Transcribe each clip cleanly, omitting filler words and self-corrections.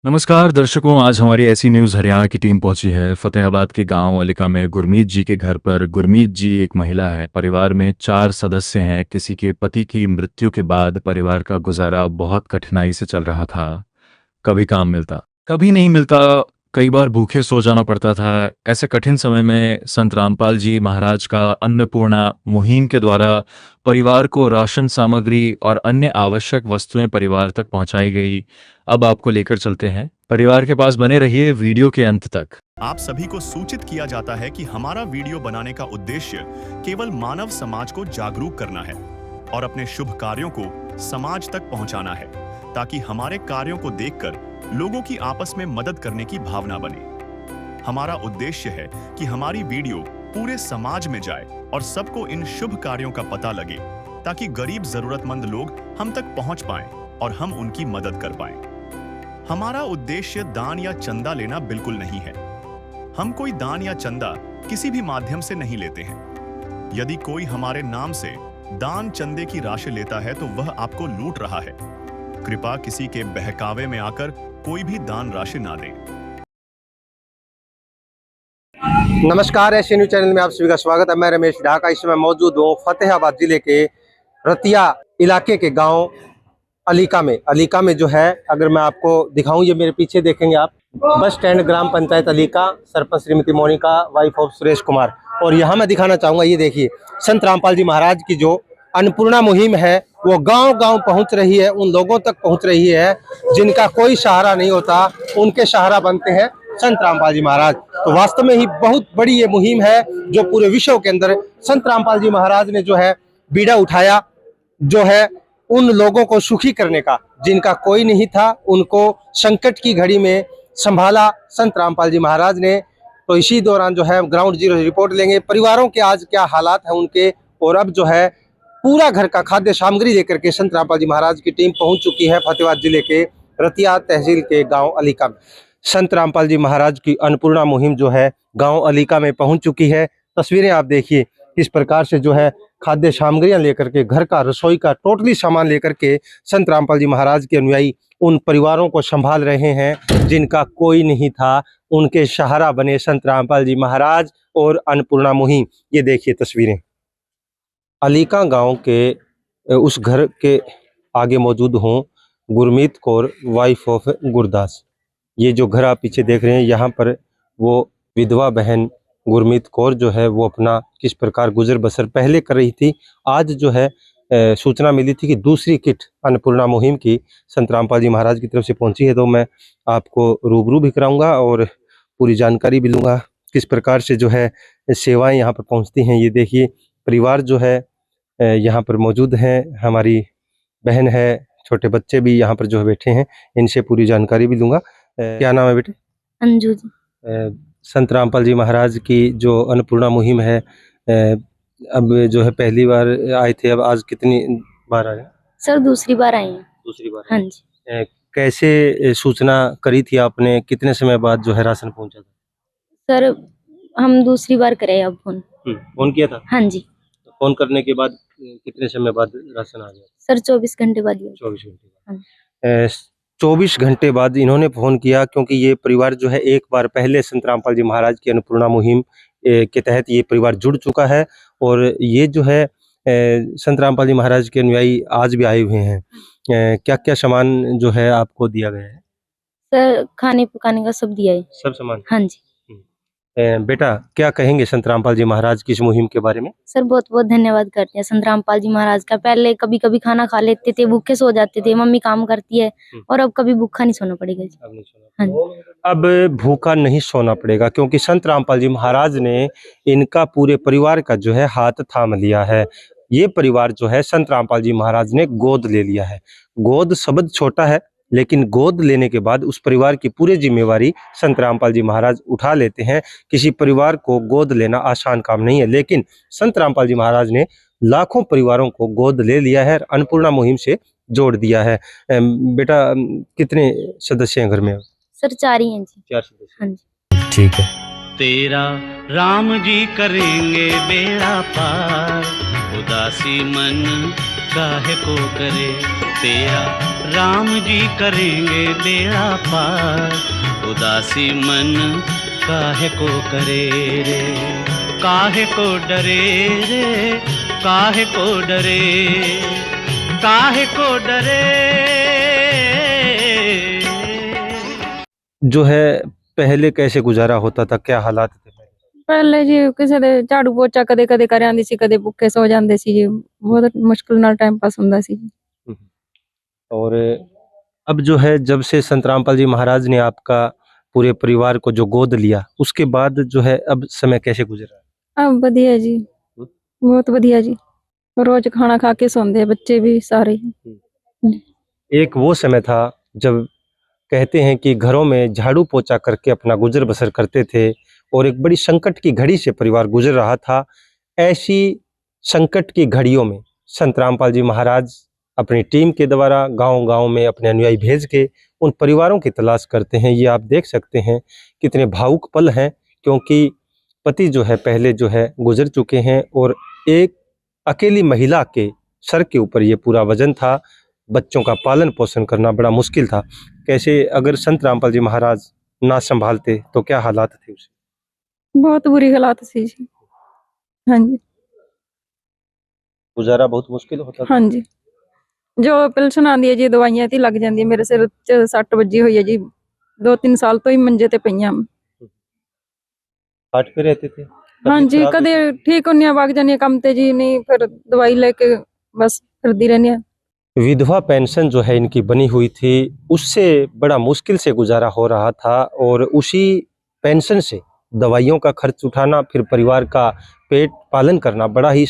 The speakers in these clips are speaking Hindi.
नमस्कार दर्शकों, आज हमारी ऐसी न्यूज़ हरियाणा की टीम पहुंची है फतेहाबाद के गांव अलिका में गुरमीत जी के घर पर। गुरमीत जी एक महिला है, परिवार में 4 सदस्य हैं। किसी के पति की मृत्यु के बाद परिवार का गुजारा बहुत कठिनाई से चल रहा था। कभी काम मिलता, कभी नहीं मिलता, कई बार भूखे सो जाना पड़ता था। ऐसे कठिन समय में संत रामपाल जी महाराज का अन्नपूर्णा मुहिम के द्वारा परिवार को राशन सामग्री और अन्य आवश्यक वस्तुएं परिवार तक पहुंचाई गई। अब आपको लेकर चलते हैं, परिवार के पास बने रहिए वीडियो के अंत तक। आप सभी को सूचित किया जाता है कि हमारा वीडियो बनाने का उद्देश्य केवल मानव समाज को जागरूक करना है और अपने शुभ कार्यों को समाज तक पहुंचाना है, ताकि हमारे कार्यों को देखकर लोगों की आपस में मदद करने की भावना बने। हमारा उद्देश्य है कि हमारी वीडियो पूरे समाज में जाए और सबको इन शुभ कार्यों का पता लगे, ताकि गरीब जरूरतमंद लोग हम तक पहुंच पाएं और हम उनकी मदद कर पाएं। हमारा उद्देश्य दान या चंदा लेना बिल्कुल नहीं है। हम कोई दान या चंदा किसी भी माध्यम से नहीं लेते हैं। यदि कोई हमारे नाम से दान चंदे की राशि लेता है तो वह आपको लूट रहा है। कृपया किसी के बहकावे में आकर कोई भी दान राशि ना दें। नमस्कार, एशियन न्यूज चैनल में आप सभी का स्वागत है। मैं रमेश ढाका इस समय मौजूद हूँ फतेहाबाद जिले के रतिया इलाके के गांव अलीका में जो है, अगर मैं आपको दिखाऊं, ये मेरे पीछे देखेंगे आप, बस स्टैंड ग्राम पंचायत अलीका, सरपंच श्रीमती मोनिका, वाइफ ऑफ सुरेश कुमार। और यहाँ मैं दिखाना चाहूंगा, ये देखिए संत रामपाल जी महाराज की जो अन्नपूर्णा मुहिम है वो गांव-गांव पहुंच रही है, उन लोगों तक पहुंच रही है जिनका कोई सहारा नहीं होता, उनके सहारा बनते हैं संत रामपाल जी महाराज। तो वास्तव में ही बहुत बड़ी ये मुहिम है जो पूरे विश्व के अंदर संत रामपाल जी महाराज ने जो है बीड़ा उठाया, जो है उन लोगों को सुखी करने का, जिनका कोई नहीं था, उनको संकट की घड़ी में संभाला संत रामपाल जी महाराज ने। तो इसी दौरान जो है ग्राउंड जीरो रिपोर्ट लेंगे, परिवारों के आज क्या हालात है उनके, और अब जो है पूरा घर का खाद्य सामग्री लेकर के संत रामपाल जी महाराज की टीम पहुंच चुकी है फतेहाबाद जिले के रतिया तहसील के गांव अलीका में। संत रामपाल जी महाराज की अन्नपूर्णा मुहिम जो है गांव अलीका में पहुंच चुकी है। तस्वीरें आप देखिए किस प्रकार से जो है खाद्य सामग्रियां लेकर के, घर का रसोई का टोटली सामान लेकर के संत रामपाल जी महाराज के अनुयायी उन परिवारों को संभाल रहे हैं जिनका कोई नहीं था, उनके सहारा बने संत रामपाल जी महाराज और अन्नपूर्णा मुहिम। ये देखिए तस्वीरें अलीका गांव के उस घर के आगे मौजूद हूँ, गुरमीत कौर, वाइफ ऑफ गुरदास। ये जो घर आप पीछे देख रहे हैं, यहाँ पर वो विधवा बहन गुरमीत कौर जो है वो अपना किस प्रकार गुजर बसर पहले कर रही थी। आज जो है सूचना मिली थी कि दूसरी किट अन्नपूर्णा मुहिम की संत रामपाल जी महाराज की तरफ से पहुंची है। तो मैं आपको रूबरू भी कराऊंगा और पूरी जानकारी भी लूँगा किस प्रकार से जो है सेवाएं यहाँ पर पहुँचती हैं। ये देखिए परिवार जो है यहाँ पर मौजूद हैं, हमारी बहन है, छोटे बच्चे भी यहाँ पर जो है बैठे हैं, इनसे पूरी जानकारी भी लूँगा। क्या नाम है बेटे? अंजू जी। संत रामपाल जी महाराज की जो अन्नपूर्णा मुहिम है, अब जो है पहली बार आए थे, अब आज कितनी बार आए? सर दूसरी बार आई हैं। दूसरी बार। हाँ जी। कैसे सूचना करी थी आपने, कितने समय बाद जो है राशन पहुंचा था? सर हम दूसरी बार करे अब फोन। फोन किया था? हाँ जी। फोन करने के बाद कितने समय बाद राशन आ गया? सर 24 घंटे बाद। 24 घंटे बाद। 24 घंटे बाद इन्होंने फोन किया, क्योंकि ये परिवार जो है एक बार पहले संत रामपाल जी महाराज की अन्नपूर्णा मुहिम के तहत ये परिवार जुड़ चुका है। और ये जो है संत रामपाल जी महाराज के अनुयायी आज भी आए हुए हैं। क्या क्या सामान जो है आपको दिया गया है? सर खाने पकाने का सब दिया है। सब सामान? हाँ जी। बेटा क्या कहेंगे संत रामपाल जी महाराज की इस मुहिम के बारे में? सर बहुत बहुत धन्यवाद करते हैं संत रामपाल जी महाराज का। पहले कभी कभी खाना खा लेते थे, भूखे सो जाते थे, मम्मी काम करती है, और अब कभी भूखा नहीं सोना पड़ेगा जी। अब नहीं सोना। हाँ जी। अब भूखा नहीं सोना पड़ेगा, क्योंकि संत रामपाल जी महाराज ने इनका पूरे परिवार का जो है हाथ थाम लिया है। ये परिवार जो है संत रामपाल जी महाराज ने गोद ले लिया है। गोद शब्द छोटा है, लेकिन गोद लेने के बाद उस परिवार की पूरी जिम्मेवारी संत रामपाल जी महाराज उठा लेते हैं। किसी परिवार को गोद लेना आसान काम नहीं है, लेकिन संत रामपाल जी महाराज ने लाखों परिवारों को गोद ले लिया है, अन्नपूर्णा मुहिम से जोड़ दिया है। बेटा कितने सदस्य हैं घर में? सर 4 ही हैं जी। 4 सदस्य। हाँ जी। ठीक है। तेरा राम जी करेंगे बेड़ा पार, उदासी मन काहे को करे। तेरा राम जी करेंगे बेड़ा पार। उदासी मन काहे को करे रे, काहे को डरे रे, काहे को डरे, काहे को डरे। जो है पहले कैसे गुजारा होता था, क्या हालात थे ਪਹਿਲੇ ਜੀ ਕਿਸੇ ਦੇ ਝਾੜੂ ਪੋਚਾ ਕਦੇ ਕਦੇ ਕਰ ਆਂਦੀ ਸੀ, ਕਦੇ ਭੁੱਖੇ ਸੋ ਜਾਂਦੇ ਸੀ ਜੀ। ਬਹੁਤ ਮੁਸ਼ਕਿਲ ਨਾਲ ਟਾਈਮ ਪਾਸ ਹੁੰਦਾ ਸੀ ਜੀ। और अब जो है जब से संत रामपाल जी महाराज ने आपका पूरे परिवार को जो गोद लिया, उसके बाद जो है अब समय कैसे गुजरा? अब ਵਧੀਆ ਜੀ, ਬਹੁਤ ਵਧੀਆ ਜੀ। रोज खाना खा के सोंदे हैं बच्चे भी सारे ही। एक वो समय था जब कहते हैं कि घरों में झाड़ू पोछा करके अपना गुजर बसर करते थे और एक बड़ी संकट की घड़ी से परिवार गुजर रहा था। ऐसी संकट की घड़ियों में संत रामपाल जी महाराज अपनी टीम के द्वारा गांव-गांव में अपने अनुयायी भेज के उन परिवारों की तलाश करते हैं। ये आप देख सकते हैं कितने भावुक पल हैं, क्योंकि पति जो है पहले जो है गुजर चुके हैं और एक अकेली महिला के सर के ऊपर ये पूरा वजन था। बच्चों का पालन पोषण करना बड़ा मुश्किल था। कैसे अगर संत रामपाल जी महाराज ना संभालते तो क्या हालात थे उसे? बहुत बुरी हालात सी जी। हाँ जी, गुजारा बहुत मुश्किल होता था। हाँ जी। जो पेंशन आंदी है जी, दवाइयां ती लग जांदी है। मेरे सिर च सੱਟ ਵੱਜੀ ਹੋਈ ਹੈ ਜੀ। 2-3 ਸਾਲ ਤੋਂ ਹੀ ਮੰਜੇ ਤੇ ਪਈਆਂ। हाट पे रहते थे? हाँ तबीयत जी, खराब कदे होती ठीक होनी वग जानी काम ते जी, नहीं फिर दवाई लेके बस फिरदी रहनी है। थी? विधवा पेंशन जो है इनकी बनी हुई थी, उससे बड़ा मुश्किल से गुजारा हो रहा था और उसी पेंशन से दवाइयों का खर्च उठाना, फिर परिवार का पेट पालन करना बड़ा ही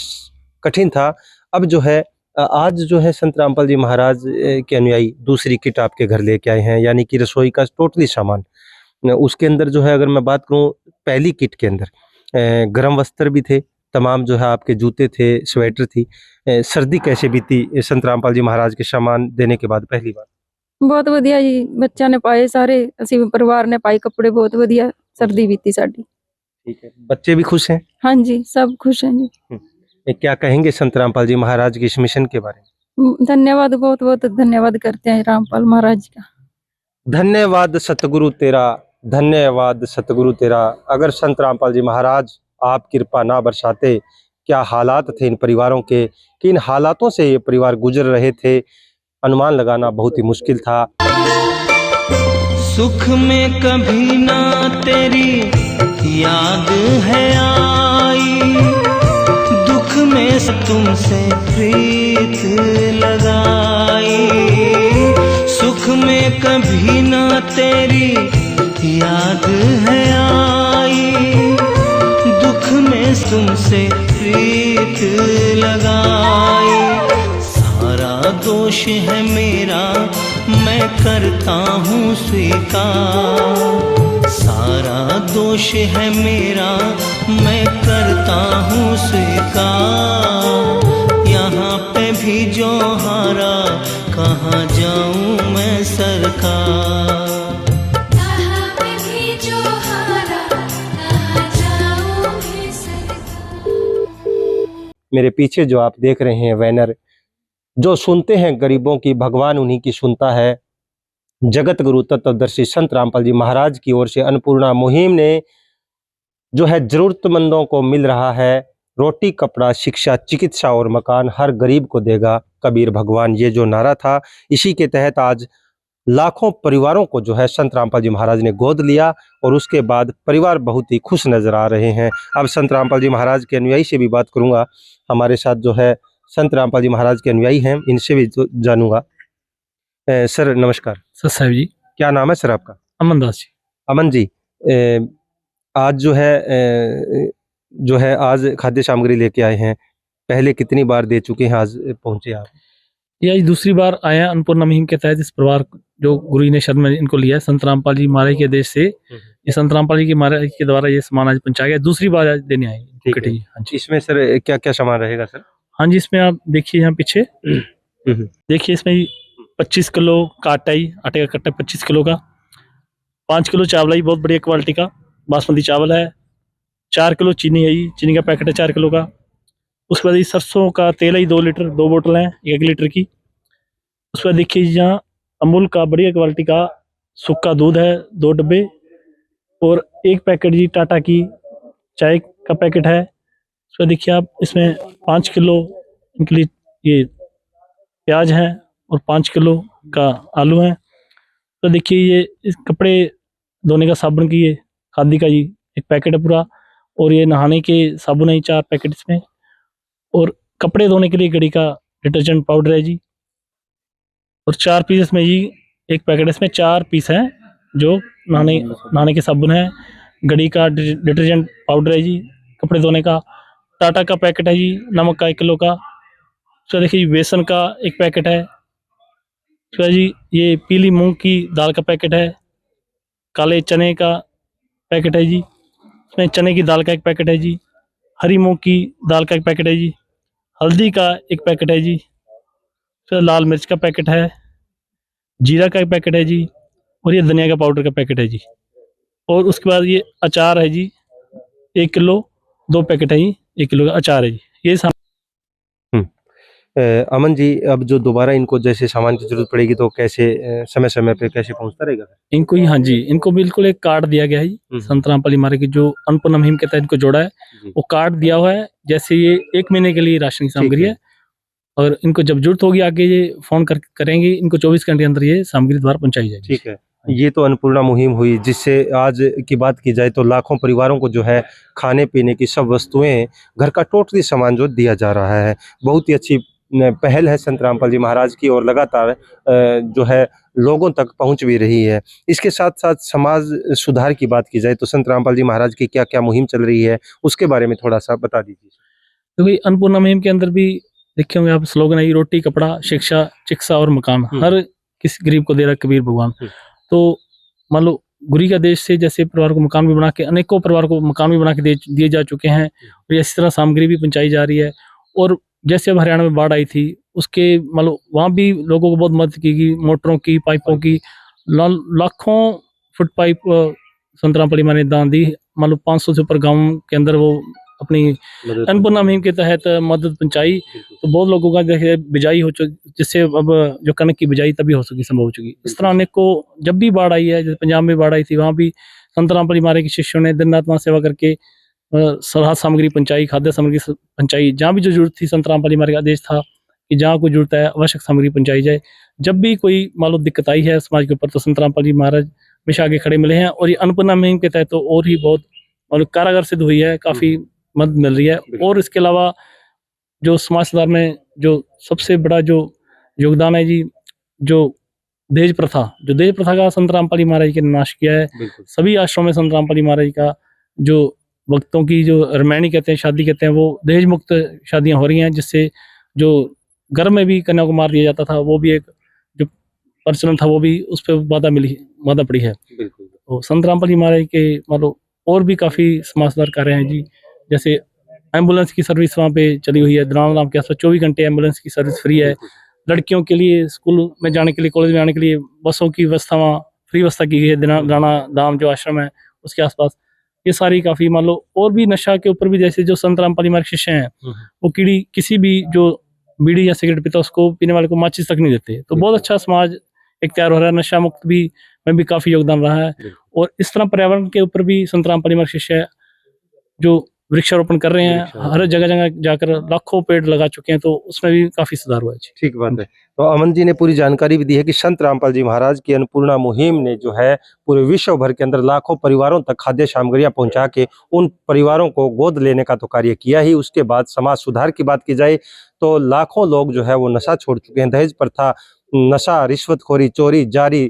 कठिन था। अब जो है आज जो है संत रामपाल जी महाराज के अनुयायी दूसरी किट आपके घर लेके आए हैं, यानी कि रसोई का टोटली सामान। उसके अंदर जो है अगर मैं बात करूं, पहली किट के अंदर गर्म वस्त्र भी थे, तमाम जो है आपके जूते थे, स्वेटर थी। सर्दी कैसे बीती संत रामपाल जी महाराज के सामान देने के बाद पहली बार? बहुत ਵਧੀਆ ਜੀ, ਬੱਚਿਆਂ ਨੇ ਪਾਏ ਸਾਰੇ, ਅਸੀਂ ਵੀ ਪਰਿਵਾਰ ਨੇ ਪਾਏ ਕੱਪੜੇ। ਬਹੁਤ ਵਧੀਆ सर्दी बीती साडी। ठीक है, बच्चे भी खुश हैं? हाँ जी, सब खुश हैं जी। क्या कहेंगे संत रामपाल जी महाराज के इस मिशन के बारे में? धन्यवाद, बहुत बहुत धन्यवाद करते हैं रामपाल महाराज जी का। धन्यवाद सतगुरु तेरा, धन्यवाद सतगुरु तेरा। अगर संत रामपाल जी महाराज आप कृपा ना बरसाते, क्या हालात थे इन परिवारों के, कि इन हालातों से ये परिवार गुजर रहे थे, अनुमान लगाना बहुत ही मुश्किल था। सुख में कभी ना तेरी याद है आई, दुख में तुमसे प्रीत लगाई। सुख में कभी ना तेरी याद है आई, दुख में तुमसे प्रीत लगाई। सारा दोष है मेरा, मैं करता हूँ स्वीकार। सारा दोष है मेरा, मैं करता हूँ स्वीकार। यहाँ पे भी जो हारा, कहाँ जाऊँ मैं सरकार। यहाँ पे भी जो हारा, कहाँ जाऊँ मैं सरकार। मेरे पीछे जो आप देख रहे हैं बैनर, जो सुनते हैं गरीबों की, भगवान उन्हीं की सुनता है। जगत गुरु तत्वदर्शी संत रामपाल जी महाराज की ओर से अन्नपूर्णा मुहिम ने जो है जरूरतमंदों को मिल रहा है रोटी, कपड़ा, शिक्षा, चिकित्सा और मकान हर गरीब को देगा कबीर भगवान, ये जो नारा था, इसी के तहत आज लाखों परिवारों को जो है संत रामपाल जी महाराज ने गोद लिया और उसके बाद परिवार बहुत ही खुश नजर आ रहे हैं। अब संत रामपाल जी महाराज के अनुयायी से भी बात करूंगा। हमारे साथ जो है संत रामपाल जी महाराज के अनुयायी हैं, इनसे भी जानूंगा। सर नमस्कार। सर साहब जी। क्या नाम है सर आपका? अमन दास जी। अमन जी, आज जो है आज खाद्य सामग्री लेके आए हैं, पहले कितनी बार दे चुके हैं, आज पहुंचे आप? ये आज दूसरी बार आए हैं अन्नपूर्णा मुहिम के तहत। इस परिवार जो गुरु जी ने शरण में इनको लिया है संत रामपाल जी महाराज के देश से, ये संत रामपाल जी के महाराज के द्वारा ये सामान आज पहुंचाया गया। दूसरी बार आज देने आए। ठीक है। हाँ जी। इसमें सर क्या क्या सामान रहेगा सर? हाँ जी, इसमें आप देखिए यहाँ पीछे देखिए, इसमें 25 किलो का आटा ही, आटे का कट्टा 25 किलो का, 5 किलो चावल है, बहुत बढ़िया क्वालिटी का बासमती चावल है। 4 किलो चीनी है, चीनी का पैकेट है 4 किलो का। उसके बाद ये सरसों का तेल है 2 लीटर, 2 बोतल है 1 लीटर की। उस पर देखिए जहाँ अमूल का बढ़िया क्वालिटी का सूखा दूध है 2 डब्बे, और 1 पैकेट जी टाटा की चाय का पैकेट है। उस पर देखिए आप, इसमें 5 किलो के लिए ये प्याज है और 5 किलो का आलू है। तो देखिए ये इस कपड़े धोने का साबुन की, ये खादी का जी 1 पैकेट है पूरा, और ये नहाने के साबुन है 4 पैकेट इसमें, और कपड़े धोने के लिए गड़ी का डिटर्जेंट पाउडर है जी, और 4 पीस इसमें जी 1 पैकेट इसमें 4 पीस हैं जो नहाने के साबुन है, गड़ी का डिटर्जेंट पाउडर है जी कपड़े धोने का, टाटा का पैकेट है जी नमक का 1 किलो का। तो देखिए बेसन का 1 पैकेट है। तो जी ये पीली मूंग की दाल का पैकेट है, काले चने का पैकेट है जी, इसमें चने की दाल का 1 पैकेट है जी, हरी मूंग की दाल का 1 पैकेट है जी, हल्दी का 1 पैकेट है जी, फिर लाल मिर्च का पैकेट है, जीरा का 1 पैकेट है जी, और ये धनिया का पाउडर का पैकेट है जी, और उसके बाद ये अचार है जी 1 किलो, 2 पैकेट है जी 1 किलो का अचार है जी। ये अमन जी, अब जो दोबारा इनको जैसे सामान की जरूरत पड़ेगी तो कैसे समय समय पे कैसे पहुंचता रहेगा? इनको ही, हाँ जी, इनको बिल्कुल एक कार्ड दिया गया है जी, संत रामपाल मारे की जो अन्नपूर्णा मुहिम के तहत इनको जोड़ा है, वो कार्ड दिया हुआ है। जैसे ये 1 महीने के लिए राशन की सामग्री है, और इनको जब जरूरत होगी आगे ये फोन करेंगे, इनको 24 घंटे के अंदर ये सामग्री द्वारा पहुंचाई जाएगी। ठीक है, ये तो अन्नपूर्णा मुहिम हुई, जिससे आज की बात की जाए तो लाखों परिवारों को जो है खाने पीने की सब वस्तुएं, घर का टोटली सामान जो दिया जा रहा है। बहुत ही अच्छी पहल है संत रामपाल जी महाराज की, और लगातार जो है लोगों तक पहुंच भी रही है। इसके साथ साथ समाज सुधार की बात की जाए तो संत रामपाल जी महाराज की क्या क्या मुहिम चल रही है, उसके बारे में थोड़ा सा बता दीजिए। तो भाई अन्नपूर्णा मुहिम के अंदर भी देखे होंगे आप, स्लोगन है रोटी कपड़ा शिक्षा चिकित्सा और मकान, हर किसी गरीब को दे रहा कबीर भगवान। तो मान लो गुरी का देश से जैसे परिवार को मकान भी बना के, अनेकों परिवार को मकान भी बना के दिए जा चुके हैं, और इसी तरह सामग्री भी पहुंचाई जा रही है। और जैसे अब हरियाणा में बाढ़ आई थी, उसके मान लो वहाँ भी लोगों को बहुत मदद की गई, मोटरों की, पाइपों की, लाखों फुट पाइप संत रामपाल जी ने दान दी। मान लो 500 से ऊपर गाँव के अंदर वो अपनी अन्नपूर्णा मुहिम के तहत मदद पहुंचाई। तो बहुत लोगों का जैसे बिजाई हो चुकी, जिससे अब जो कनक की बिजाई तभी हो सकी, संभव हो चुकी। इस तरह अनेक को जब भी बाढ़ आई है, जैसे पंजाब में बाढ़ आई थी, वहाँ भी संत रामपाल जी महाराज के शिष्यों ने दिन रात वहाँ सेवा करके राहत सामग्री पहुंचाई, खाद्य सामग्री पहुंचाई। जहाँ भी जो जरूरत थी, संत रामपाल जी महाराज का आदेश था कि जहाँ कोई जरूरत है आवश्यक सामग्री पहुंचाई जाए। जब भी कोई मान लो दिक्कत आई है समाज के ऊपर, तो संत रामपाल जी महाराज हमेशा आगे खड़े मिले हैं। और ये अन्नपूर्णा मुहिम के तहत तो और ही बहुत मतलब कारागार सिद्ध हुई है, काफी मदद मिल रही है। और इसके अलावा जो समाज सुधार में जो सबसे बड़ा जो योगदान है जी, जो दहेज प्रथा का संत रामपाल जी महाराज के नाश किया है। सभी आश्रमों में संत रामपाल जी महाराज का जो भक्तों की जो रमैनी कहते हैं, शादी कहते हैं, वो दहेज मुक्त शादियां हो रही हैं, जिससे जो घर में भी कन्या को मार दिया जाता था, वो भी एक जो प्रचलन था, वो भी उस पर बाधा पड़ी है। तो संत रामपाल जी महाराज के मतलब और भी काफी समाज सुधार कार्य हैं जी। जैसे एम्बुलेंस की सर्विस वहाँ पे चली हुई है, द्रावण के आसपास 24 घंटे एम्बुलेंस की सर्विस फ्री है। लड़कियों के लिए स्कूल में जाने के लिए, कॉलेज में आने के लिए बसों की व्यवस्था वहाँ फ्री व्यवस्था की गई है। राणा धाम जो आश्रम है उसके आसपास ये सारी काफी मान लो। और भी नशा के ऊपर भी, जैसे जो संत रामपाल जी महाराज शिष्य हैं, वो कीड़ी किसी भी जो बीड़ी या सिगरेट पीता उसको पीने वाले को माचिस तक नहीं देते। तो बहुत अच्छा समाज एक तैयार हो रहा है। नशा मुक्त भी में भी काफी योगदान रहा है। और इस तरह पर्यावरण के ऊपर भी संत रामपाल जी महाराज शिष्य जो वृक्षारोपण कर रहे हैं, हर जगह जाकर लाखों पेड़ लगा चुके हैं, तो उसमें भी काफी सुधार हुआ है। ठीक बात है। तो अमन जी ने पूरी जानकारी भी दी है कि संत रामपाल जी महाराज की अन्नपूर्णा मुहिम ने जो है पूरे विश्व भर के अंदर लाखों परिवारों तक खाद्य सामग्रियां पहुंचा के उन परिवारों को गोद लेने का तो कार्य किया ही। उसके बाद समाज सुधार की बात की जाए तो लाखों लोग जो है वो नशा छोड़ चुके हैं। दहेज प्रथा, नशा, रिश्वतखोरी, चोरी जारी,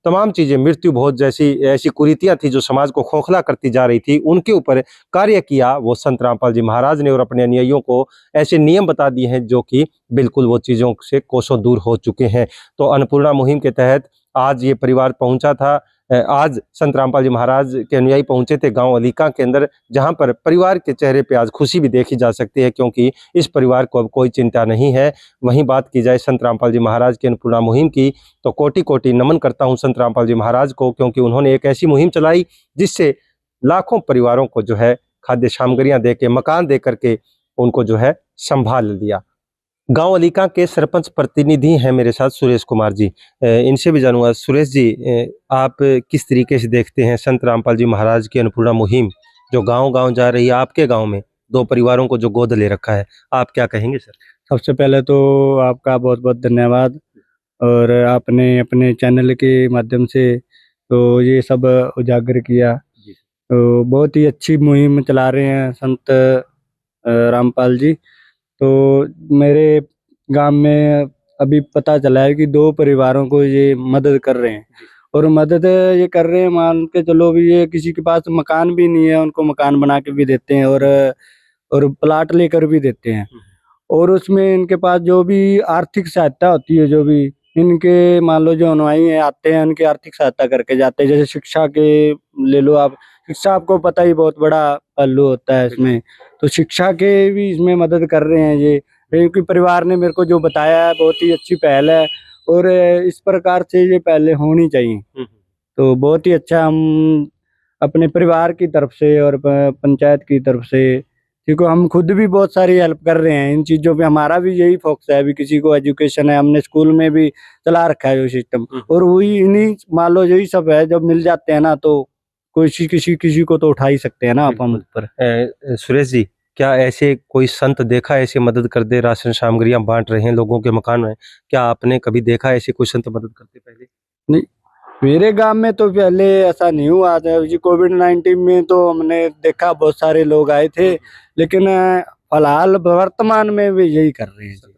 तमाम चीजें, मृत्यु भोज जैसी ऐसी कुरीतियां थी जो समाज को खोखला करती जा रही थी, उनके ऊपर कार्य किया वो संत रामपाल जी महाराज ने। और अपने अनुयायियों को ऐसे नियम बता दिए हैं जो कि बिल्कुल वो चीज़ों से कोसों दूर हो चुके हैं। तो अन्नपूर्णा मुहिम के तहत आज ये परिवार पहुंचा था। आज संत रामपाल जी महाराज के अनुयायी पहुंचे थे गांव अलीका के अंदर, जहां पर परिवार के चेहरे पे आज खुशी भी देखी जा सकती है, क्योंकि इस परिवार को अब कोई चिंता नहीं है। वहीं बात की जाए संत रामपाल जी महाराज की अन्नपूर्णा मुहिम की, तो कोटि कोटि नमन करता हूं संत रामपाल जी महाराज को, क्योंकि उन्होंने एक ऐसी मुहिम चलाई जिससे लाखों परिवारों को जो है खाद्य सामग्रियां दे के, मकान दे करके उनको जो है संभाल लिया। गांव अलीका के सरपंच प्रतिनिधि हैं मेरे साथ सुरेश कुमार जी। इनसे भी जानूंगा। सुरेश जी, आप किस तरीके से देखते हैं संत रामपाल जी महाराज की अन्नपूर्णा मुहिम जो गांव-गांव जा रही है? आपके गांव में 2 परिवारों को जो गोद ले रखा है, आप क्या कहेंगे सर? सबसे पहले तो आपका बहुत-बहुत धन्यवाद, और आपने अपने चैनल के माध्यम से तो ये सब उजागर किया। जी। तो बहुत ही अच्छी मुहिम चला रहे हैं संत रामपाल जी। तो मेरे गांव में अभी पता चला है कि 2 परिवारों को ये मदद कर रहे हैं, और मदद ये कर रहे हैं, मान के चलो भी ये किसी के पास मकान भी नहीं है, उनको मकान बना के भी देते हैं, और प्लाट लेकर भी देते हैं। और उसमें इनके पास जो भी आर्थिक सहायता होती है, जो भी इनके मान लो जो अनुयायी हैं आते हैं, उनकी आर्थिक सहायता करके जाते हैं। जैसे शिक्षा के ले लो आप, शिक्षा आपको पता ही बहुत बड़ा पहलू होता है इसमें, तो शिक्षा के भी इसमें मदद कर रहे हैं ये। क्योंकि परिवार ने मेरे को जो बताया है बहुत ही अच्छी पहल है, और इस प्रकार से ये पहले होनी चाहिए। तो बहुत ही अच्छा, हम अपने परिवार की तरफ से और पंचायत की तरफ से, क्योंकि हम खुद भी बहुत सारी हेल्प कर रहे हैं इन चीज़ों पे। हमारा भी यही फोकस है, अभी किसी को एजुकेशन है, हमने स्कूल में भी चला रखा है ये सिस्टम, और वही इन्हीं मान लो यही सब है, जब मिल जाते हैं ना तो किसी को तो उठा ही सकते हैं ना आप हम ऊपर। सुरेश जी, क्या ऐसे कोई संत देखा ऐसे मदद कर दे, राशन सामग्रियां बांट रहे हैं लोगों के मकान में? क्या आपने कभी देखा ऐसे कोई संत मदद करते पहले? नहीं, मेरे गांव में तो पहले ऐसा नहीं हुआ था जी। कोविड-19 में तो हमने देखा बहुत सारे लोग आए थे, लेकिन फिलहाल वर्तमान में भी यही कर रहे हैं जी।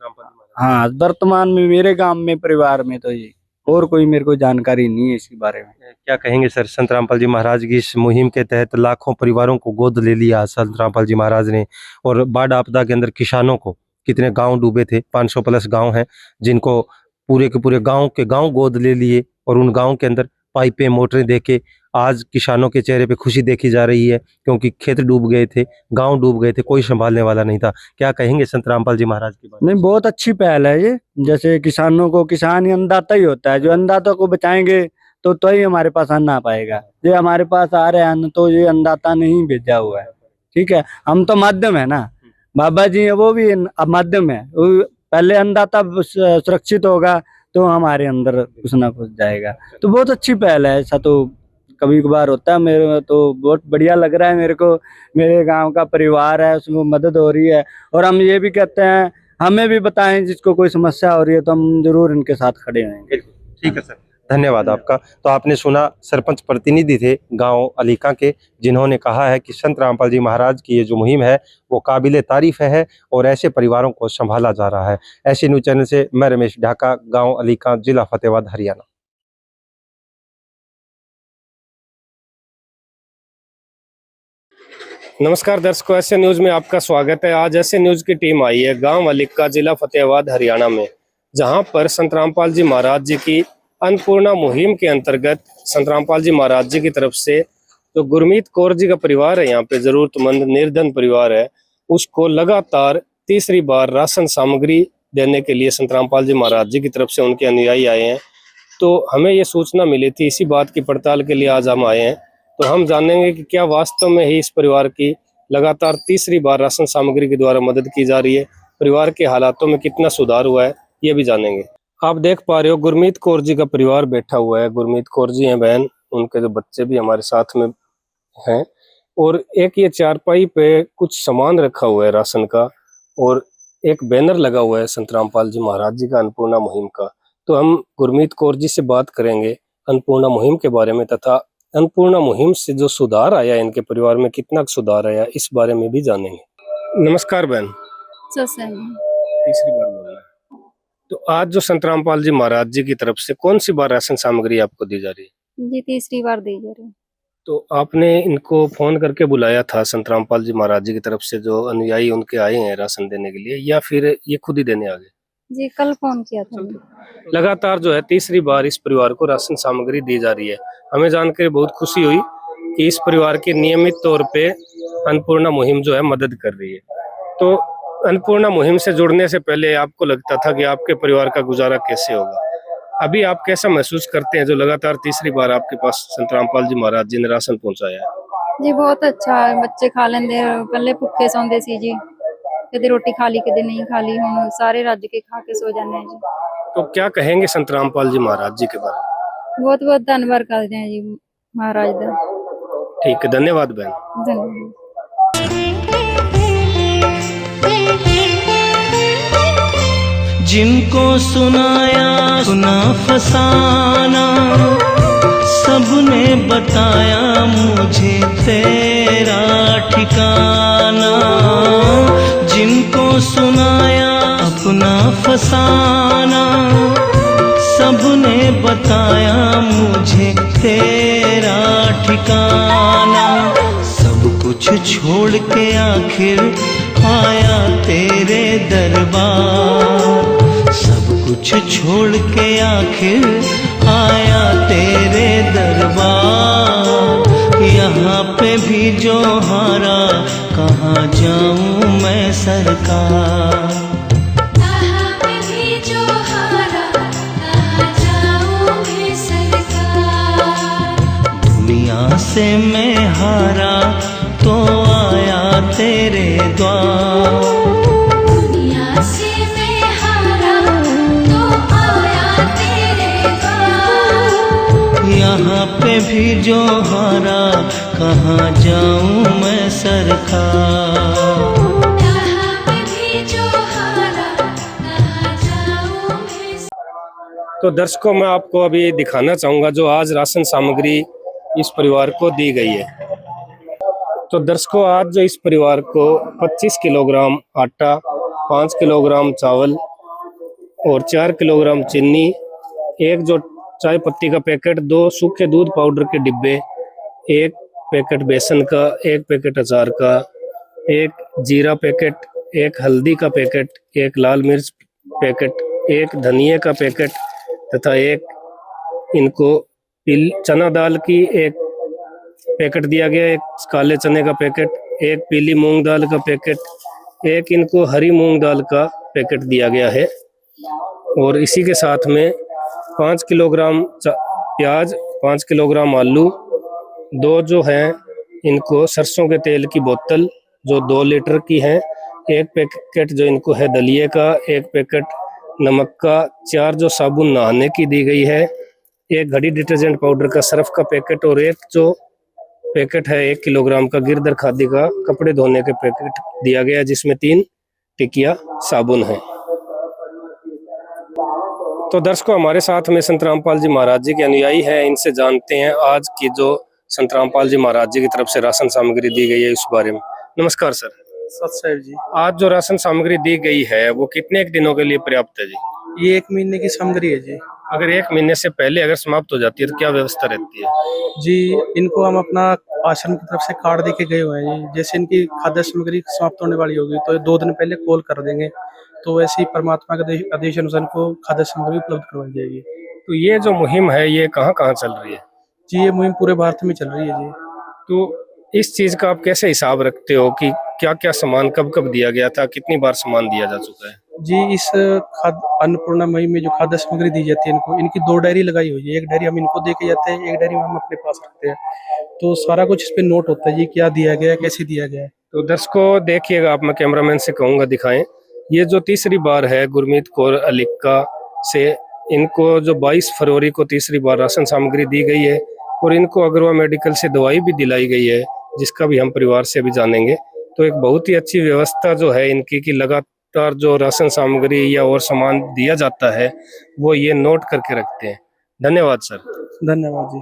हाँ, वर्तमान में मेरे गांव में परिवार में तो यही, और कोई मेरे को जानकारी नहीं है इसी बारे में। क्या कहेंगे सर, संत रामपाल जी महाराज की इस मुहिम के तहत लाखों परिवारों को गोद ले लिया संत रामपाल जी महाराज ने, और बाढ़ आपदा के अंदर किसानों को, कितने गांव डूबे थे, 500 प्लस गांव हैं जिनको पूरे के पूरे गांव के गांव गोद ले लिए, और उन गांव के अंदर पाइपें मोटरें देके आज किसानों के चेहरे पे खुशी देखी जा रही है, क्योंकि खेत डूब गए थे, गांव डूब गए थे, कोई संभालने वाला नहीं था। क्या कहेंगे संत रामपाल जी महाराज की बात? नहीं, बहुत अच्छी पहल है ये। जैसे किसानों को, किसान ही अन्नदाता ही होता है, जो अन्नदाता को बचाएंगे तो ही हमारे पास अन्न आ पाएगा। ये हमारे पास आ रहे हैं अन्न, तो ये अन्नदाता ने ही भेजा हुआ है, ठीक है। हम तो माध्यम है ना, बाबा जी है वो भी अब माध्यम है। पहले अन्नदाता सुरक्षित होगा तो हमारे अंदर कुछ ना कुछ जाएगा। तो बहुत अच्छी पहल है। ऐसा तो कभी कभार होता है, मेरे तो बहुत बढ़िया लग रहा है मेरे को। मेरे गांव का परिवार है, उसमें मदद हो रही है, और हम ये भी कहते हैं हमें भी बताएं जिसको कोई समस्या हो रही है तो हम जरूर इनके साथ खड़े होंगे। ठीक है सर, धन्यवाद आपका। तो आपने सुना, सरपंच प्रतिनिधि थे गांव अलीका के, जिन्होंने कहा है कि संत रामपाल जी महाराज की ये जो मुहिम है वो काबिले तारीफ है, और ऐसे परिवारों को संभाला जा रहा है। ऐसे न्यूज चैनल से मैं रमेश ढाका, गांव अलीका, जिला फतेहाबाद, हरियाणा। नमस्कार दर्शकों, ऐसे न्यूज में आपका स्वागत है। आज ऐसे न्यूज की टीम आई है गांव अलीका, जिला फतेहाबाद, हरियाणा में, जहां पर संत रामपाल जी महाराज जी की अन्नपूर्णा मुहिम के अंतर्गत संत रामपाल जी महाराज जी की तरफ से जो गुरमीत कौर जी का परिवार है, यहाँ पे जरूरतमंद निर्धन परिवार है, उसको लगातार तीसरी बार राशन सामग्री देने के लिए संत रामपाल जी महाराज जी की तरफ से उनके अनुयायी आए हैं। तो हमें ये सूचना मिली थी, इसी बात की पड़ताल के लिए आज हम आए हैं। तो हम जानेंगे कि क्या वास्तव में ही इस परिवार की लगातार तीसरी बार राशन सामग्री के द्वारा मदद की जा रही है, परिवार के हालातों में कितना सुधार हुआ है, ये भी जानेंगे। आप देख पा रहे हो गुरमीत कौर जी का परिवार बैठा हुआ है। गुरमीत कौर जी हैं बहन, उनके जो बच्चे भी हमारे साथ में हैं, और एक ये चारपाई पे कुछ सामान रखा हुआ है राशन का, और एक बैनर लगा हुआ है संत रामपाल जी महाराज जी का अन्नपूर्णा मुहिम का। तो हम गुरमीत कौर जी से बात करेंगे अन्नपूर्णा मुहिम के बारे में, तथा अन्नपूर्णा मुहिम से जो सुधार आया इनके परिवार में, कितना सुधार आया, इस बारे में भी जानेंगे। नमस्कार बहन। तीसरी बार बोल रहा है। तो आज जो संत रामपाल जी महाराज जी की तरफ से कौन सी बार राशन सामग्री आपको दी जा रही है? जी, तीसरी बार दी जा रही है। तो आपने इनको फोन करके बुलाया था संत रामपाल जी महाराज जी की तरफ से जो अनुयायी उनके आए हैं राशन देने के लिए, या फिर ये खुद ही देने आ गए? जी, कल फोन किया था मैंने। लगातार जो है तीसरी बार इस परिवार को राशन सामग्री दी जा रही है। हमें जानकर बहुत खुशी हुई कि इस परिवार की नियमित तौर पे अन्नपूर्णा मुहिम जो है मदद कर रही है। तो अन्नपूर्णा मुहिम से जुड़ने से पहले आपको लगता था कि आपके परिवार का गुजारा कैसे होगा? अभी आप कैसा महसूस करते हैं जो लगातार तीसरी बार आपके पास संत रामपाल जी महाराज जी ने राशन पहुंचाया है? जी, बहुत अच्छा है, बच्चे खा लेंगे, पहले भुखे सौंदे सी जी। ਕਦੇ ਰੋਟੀ ਖਾ ਲਈ ਕਦੇ ਨਹੀਂ ਖਾ ਲਈ, ਹੁਣ ਸਾਰੇ ਰੱਜ ਕੇ ਖਾ ਕੇ ਸੋ ਜਾਂਦੇ ਆ ਜੀ। तो क्या कहेंगे संत रामपाल जी महाराज जी के बारे में? ਬਹੁਤ ਬਹੁਤ ਧੰਨਵਾਦ ਕਰਦੇ ਆ ਜੀ ਮਹਾਰਾज ਦਾ। ठीक है, धन्यवाद बहन। ਧੰਨਵਾਦ। जिनको सुनाया सुना फसाना, सबने बताया मुझे तेरा ठिकाना। जिनको सुनाया अपना फसाना, सबने बताया मुझे तेरा ठिकाना। सब कुछ छोड़ के आखिर आया तेरे दरबार, सब कुछ छोड़ के आखिर आया तेरे दरबार। यहाँ पे भी जो हारा कहाँ जाऊँ मैं सरकार। यहाँ पे भी जो हारा कहाँ जाऊँ मैं सरकार। दुनिया से मैं हारा तो आया तेरे द्वार। दुनिया से मैं हारा तो आया तेरे द्वार। यहाँ पे भी जो हारा कहाँ जाऊँ मैं सरकार। यहाँ पे भी जो हारा कहाँ जाऊँ मैं। तो दर्शकों, मैं आपको अभी दिखाना चाहूंगा जो आज राशन सामग्री इस परिवार को दी गई है। तो दर्शकों, आज जो इस परिवार को 25 किलोग्राम आटा, 5 किलोग्राम चावल और 4 किलोग्राम चीनी, एक जो चाय पत्ती का पैकेट, 2 सूखे दूध पाउडर के डिब्बे, 1 पैकेट बेसन का, 1 पैकेट अचार का, 1 जीरा पैकेट, 1 हल्दी का पैकेट, 1 लाल मिर्च पैकेट, 1 धनिया का पैकेट तथा 1 इनको चना दाल की 1 पैकेट दिया गया, 1 काले चने का पैकेट, 1 पीली मूंग दाल का पैकेट, 1 इनको हरी मूंग दाल का पैकेट दिया गया है। और इसी के साथ में 5 किलोग्राम प्याज, 5 किलोग्राम आलू, 2 जो हैं इनको सरसों के तेल की बोतल जो 2 लीटर की है, 1 पैकेट जो इनको है दलिए का, 1 पैकेट नमक का, 4 जो साबुन नहाने की दी गई है, 1 घड़ी डिटर्जेंट पाउडर का सर्फ का पैकेट और 1 जो पैकेट है 1 किलोग्राम का गिरदर खादी का कपड़े धोने के पैकेट दिया गया, जिसमें 3 टिकिया साबुन है। तो दर्शकों, हमारे साथ में संत रामपाल जी महाराज जी के अनुयायी हैं, इनसे जानते हैं आज की जो संत रामपाल जी महाराज जी की तरफ से राशन सामग्री दी गई है उस बारे में। नमस्कार सर। सत साहिब जी, आज जो राशन सामग्री दी गई है वो कितने दिनों के लिए पर्याप्त है जी? ये 1 महीने की सामग्री है जी। अगर 1 महीने से पहले अगर समाप्त हो जाती है तो क्या व्यवस्था रहती है जी? इनको हम अपना आश्रम की तरफ से कार्ड देके गए हुए हैं जी। जैसे इनकी खाद्य सामग्री समाप्त होने वाली होगी तो 2 दिन पहले कॉल कर देंगे, तो वैसे ही परमात्मा के आदेश अनुसार इनको खाद्य सामग्री उपलब्ध करवाई जाएगी। तो ये जो मुहिम है ये कहाँ कहाँ चल रही है जी? ये मुहिम पूरे भारत में चल रही है जी। तो इस चीज का आप कैसे हिसाब रखते हो कि क्या क्या सामान कब कब दिया गया था, कितनी बार सामान दिया जा चुका है जी? इस अन्नपूर्णा मुहिम में जो खाद्य सामग्री दी जाती है इनको, इनकी 2 डायरी लगाई हुई है। 1 डायरी हम इनको दे के जाते हैं, 1 डायरी हम अपने पास रखते हैं, तो सारा कुछ इस पे नोट होता है जी, क्या दिया गया है, कैसे दिया गया है। तो दर्शकों देखिएगा, आप मैं कैमरामैन से कहूंगा दिखाएं, ये जो तीसरी बार है गुरमीत कौर अलिक्का से, इनको जो 22 फरवरी को तीसरी बार राशन सामग्री दी गई है और इनको अग्रवा मेडिकल से दवाई भी दिलाई गई है, जिसका भी हम परिवार से भी जानेंगे। तो एक बहुत ही अच्छी व्यवस्था जो है इनकी कि लगातार जो राशन सामग्री या और सामान दिया जाता है वो ये नोट करके रखते हैं। धन्यवाद सर। धन्यवाद जी।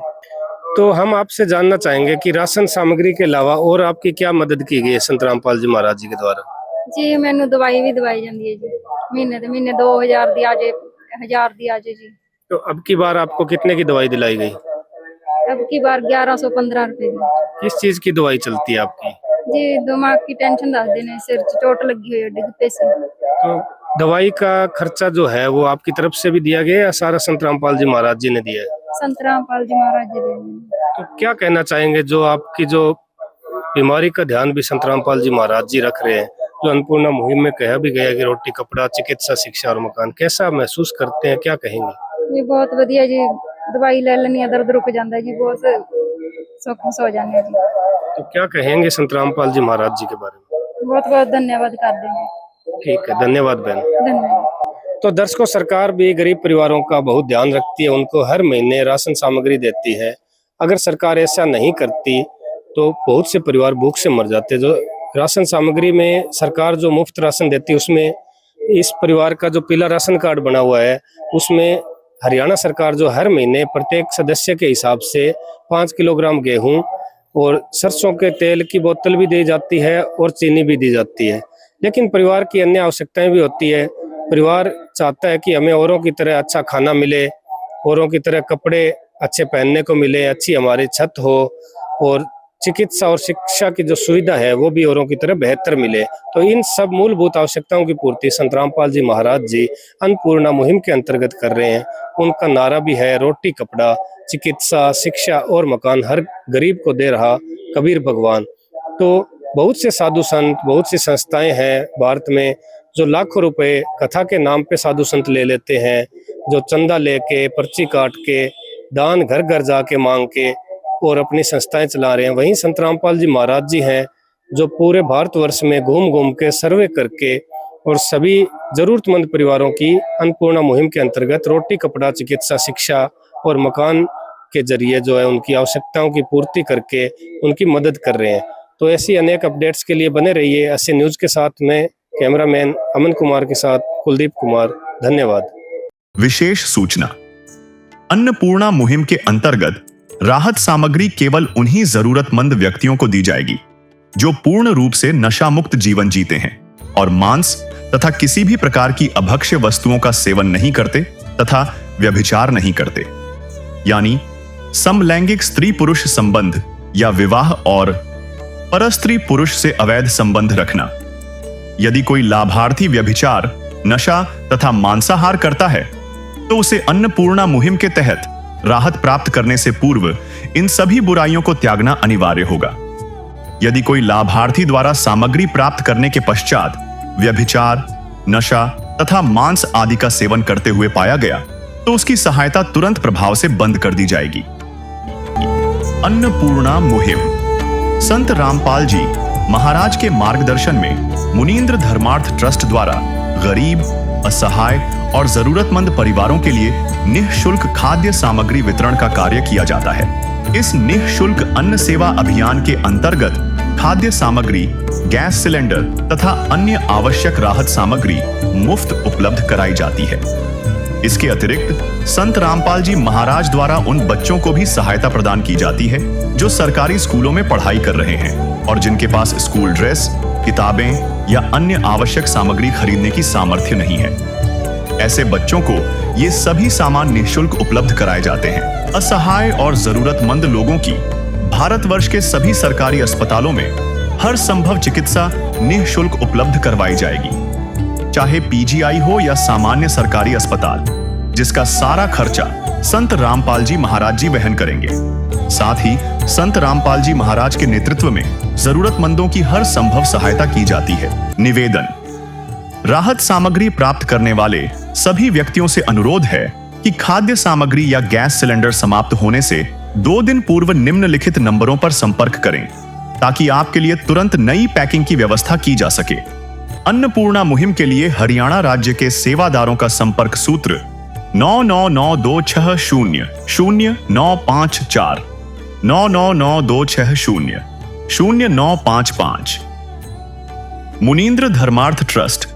तो हम आपसे जानना चाहेंगे कि राशन सामग्री के अलावा और आपकी क्या मदद की गई है संत रामपाल जी महाराज जी के द्वारा? ਜੀ ਮੈਨੂੰ ਦਵਾਈ ਵੀ ਦਵਾਈ ਜਾਂਦੀ ਹੈ ਜੀ, ਮਹੀਨੇ ਦੇ ਮਹੀਨੇ 2000 ਦੀ ਆ ਜੇ, 1000 ਦੀ ਆ ਜੇ ਜੀ। तो अब की बार आपको कितने की दवाई दिलाई गई? अब की बार 1115 रुपए दी किस चीज की दवाई चलती है आपकी? जी। दिमाग की टेंशन दसदे ने, सिर च चोट लगी हुई है, डिग पे से। तो दवाई का खर्चा जो है वो आपकी तरफ से भी दिया गया या सारा संत रामपाल जी महाराज जी ने दिया है? संत रामपाल जी महाराज जी दे। तो क्या कहना चाहेंगे, जो आपकी जो बीमारी का ध्यान भी संत रामपाल जी महाराज जी रख रहे हैं, जो अन्नपूर्णा मुहिम में कहा भी गया कि रोटी कपड़ा चिकित्सा शिक्षा और मकान, कैसा महसूस करते हैं, क्या कहेंगे? जी बहुत वधिया जी, दवाई ले लेनी है, दर्द रुक जाता है जी, बहुत सुख हो जाने हैं जी। तो क्या कहेंगे संत रामपाल जी महाराज जी के बारे में? बहुत बहुत धन्यवाद कर देंगे। ठीक है, धन्यवाद बहन। धन्यवाद। तो दर्शकों, सरकार भी गरीब परिवारों का बहुत ध्यान रखती है, उनको हर महीने राशन सामग्री देती है। अगर सरकार ऐसा नहीं करती तो बहुत से परिवार भूख से मर जाते। जो राशन सामग्री में सरकार जो मुफ्त राशन देती है, उसमें इस परिवार का जो पीला राशन कार्ड बना हुआ है, उसमें हरियाणा सरकार जो हर महीने प्रत्येक सदस्य के हिसाब से 5 किलोग्राम गेहूं और सरसों के तेल की बोतल भी दी जाती है और चीनी भी दी जाती है। लेकिन परिवार की अन्य आवश्यकताएं भी होती है। परिवार चाहता है कि हमें औरों की तरह अच्छा खाना मिले, औरों की तरह कपड़े अच्छे पहनने को मिले, अच्छी हमारी छत हो और चिकित्सा और शिक्षा की जो सुविधा है वो भी औरों की तरह बेहतर मिले। तो इन सब मूलभूत आवश्यकताओं की पूर्ति संत रामपाल जी महाराज जी अन्नपूर्णा मुहिम के अंतर्गत कर रहे हैं। उनका नारा भी है, रोटी कपड़ा, चिकित्सा, शिक्षा और मकान हर गरीब को दे रहा कबीर भगवान। तो बहुत से साधु संत, बहुत सी संस्थाएं हैं भारत में जो लाखों रुपए कथा के नाम पे साधु संत ले लेते हैं, जो चंदा लेके, पर्ची काट के, दान घर घर जाके मांग के और अपनी संस्थाएं चला रहे हैं। वहीं संत रामपाल जी महाराज जी हैं जो पूरे भारतवर्ष में घूम घूम के सर्वे करके और सभी जरूरतमंद परिवारों की अन्नपूर्णा मुहिम के अंतर्गत रोटी कपड़ा, चिकित्सा, शिक्षा और मकान के जरिए जो है उनकी आवश्यकताओं की पूर्ति करके उनकी मदद कर रहे हैं। तो ऐसी अनेक अपडेट्स के लिए बने रहिए ऐसे न्यूज के साथ। मैं कैमरामैन अमन कुमार के साथ कुलदीप कुमार, धन्यवाद। विशेष सूचना, अन्नपूर्णा मुहिम के अंतर्गत राहत सामग्री केवल उन्हीं जरूरतमंद व्यक्तियों को दी जाएगी जो पूर्ण रूप से नशा मुक्त जीवन जीते हैं और मांस तथा किसी भी प्रकार की अभक्ष्य वस्तुओं का सेवन नहीं करते तथा व्यभिचार नहीं करते, यानी समलैंगिक स्त्री पुरुष संबंध या विवाह और परस्त्री पुरुष से अवैध संबंध रखना। यदि कोई लाभार्थी व्यभिचार, नशा तथा मांसाहार करता है तो उसे अन्नपूर्णा मुहिम के तहत राहत प्राप्त करने से पूर्व इन सभी बुराइयों को त्यागना अनिवार्य होगा। यदि कोई लाभार्थी द्वारा सामग्री प्राप्त करने के पश्चात व्यभिचार, नशा तथा मांस आदि का सेवन करते हुए पाया गया तो उसकी सहायता तुरंत प्रभाव से बंद कर दी जाएगी। अन्नपूर्णा मुहिम संत रामपाल जी महाराज के मार्गदर्शन में मुनींद्र धर्मार्थ ट्रस्ट द्वारा गरीब, असहाय और जरूरतमंद परिवारों के लिए निःशुल्क खाद्य सामग्री वितरण का कार्य किया जाता है। इस निःशुल्क अन्न सेवा अभियान के अंतर्गत खाद्य सामग्री, गैस सिलेंडर तथा अन्य आवश्यक राहत सामग्री मुफ्त उपलब्ध कराई जाती है। इसके अतिरिक्त संत रामपाल जी महाराज द्वारा उन बच्चों को भी सहायता प्रदान की जाती है जो सरकारी स्कूलों में पढ़ाई कर रहे हैं और जिनके पास स्कूल ड्रेस, किताबें या अन्य आवश्यक सामग्री खरीदने की सामर्थ्य नहीं है। ऐसे बच्चों को ये सभी सामान निःशुल्क उपलब्ध कराए जाते हैं। असहाय और जरूरतमंद लोगों की भारतवर्ष के सभी सरकारी अस्पतालों में हर संभव चिकित्सा निःशुल्क उपलब्ध करवाई जाएगी, चाहे पीजीआई हो या सामान्य सरकारी अस्पताल, जिसका सारा खर्चा संत रामपाल जी महाराज जी वहन करेंगे। साथ ही संत रामपाल जी महाराज के नेतृत्व में जरूरतमंदों की हर संभव सहायता की जाती है। निवेदन, राहत सामग्री प्राप्त करने वाले सभी व्यक्तियों से अनुरोध है कि खाद्य सामग्री या गैस सिलेंडर समाप्त होने से 2 दिन पूर्व निम्नलिखित नंबरों पर संपर्क करें ताकि आपके लिए तुरंत नई पैकिंग की व्यवस्था की जा सके। अन्नपूर्णा मुहिम के लिए हरियाणा राज्य के सेवादारों का संपर्क सूत्र 9992600954 9992600955। मुनींद्र धर्मार्थ ट्रस्ट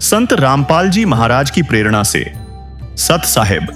संत रामपाल जी महाराज की प्रेरणा से सत साहेब